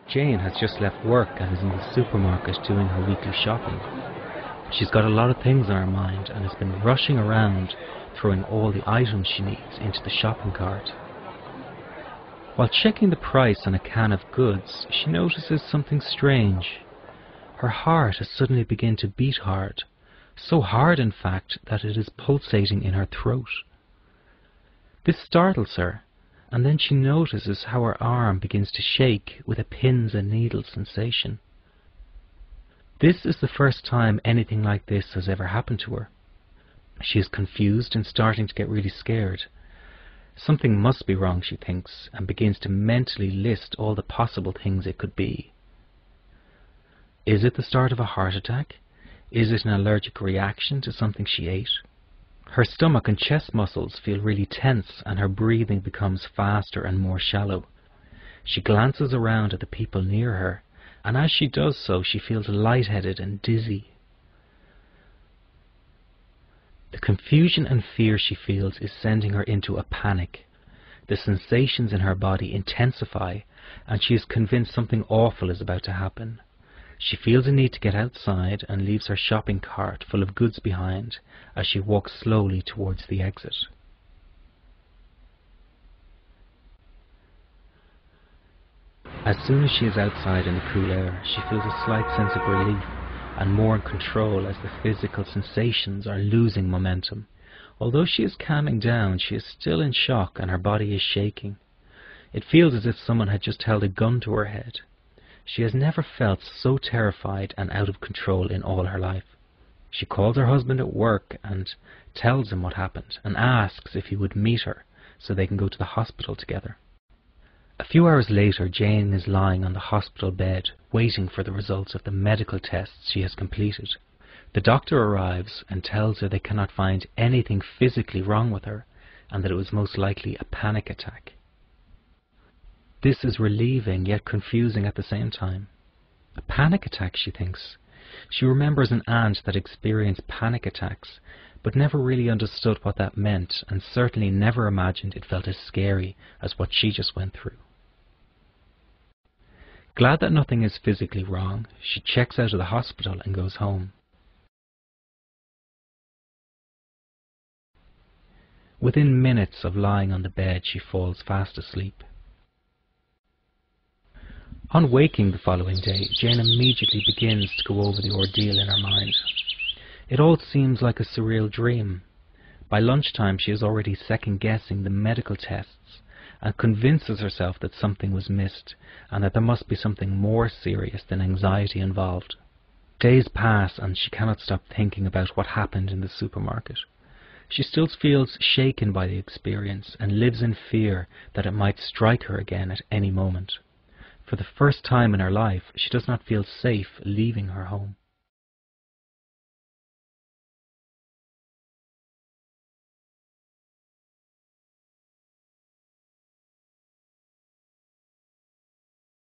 Jane has just left work and is in the supermarket doing her weekly shopping. She's got a lot of things on her mind and has been rushing around, throwing all the items she needs into the shopping cart. While checking the price on a can of goods, she notices something strange. Her heart has suddenly begun to beat hard, so hard in fact that it is pulsating in her throat. This startles her, and then she notices how her arm begins to shake with a pins and needles sensation. This is the first time anything like this has ever happened to her. She is confused and starting to get really scared. Something must be wrong, she thinks, and begins to mentally list all the possible things it could be. Is it the start of a heart attack? Is it an allergic reaction to something she ate? Her stomach and chest muscles feel really tense and her breathing becomes faster and more shallow. She glances around at the people near her, and as she does so she feels lightheaded and dizzy. The confusion and fear she feels is sending her into a panic. The sensations in her body intensify, and she is convinced something awful is about to happen. She feels a need to get outside and leaves her shopping cart full of goods behind as she walks slowly towards the exit. As soon as she is outside in the cool air, she feels a slight sense of relief and more in control as the physical sensations are losing momentum. Although she is calming down, she is still in shock and her body is shaking. It feels as if someone had just held a gun to her head. She has never felt so terrified and out of control in all her life. She calls her husband at work and tells him what happened and asks if he would meet her so they can go to the hospital together. A few hours later, Jane is lying on the hospital bed, waiting for the results of the medical tests she has completed. The doctor arrives and tells her they cannot find anything physically wrong with her, and that it was most likely a panic attack. This is relieving, yet confusing at the same time. A panic attack, she thinks. She remembers an aunt that experienced panic attacks, but never really understood what that meant, and certainly never imagined it felt as scary as what she just went through. Glad that nothing is physically wrong, she checks out of the hospital and goes home. Within minutes of lying on the bed, she falls fast asleep. On waking the following day, Jane immediately begins to go over the ordeal in her mind. It all seems like a surreal dream. By lunchtime, she is already second-guessing the medical tests and convinces herself that something was missed and that there must be something more serious than anxiety involved. Days pass and she cannot stop thinking about what happened in the supermarket. She still feels shaken by the experience and lives in fear that it might strike her again at any moment. For the first time in her life, she does not feel safe leaving her home.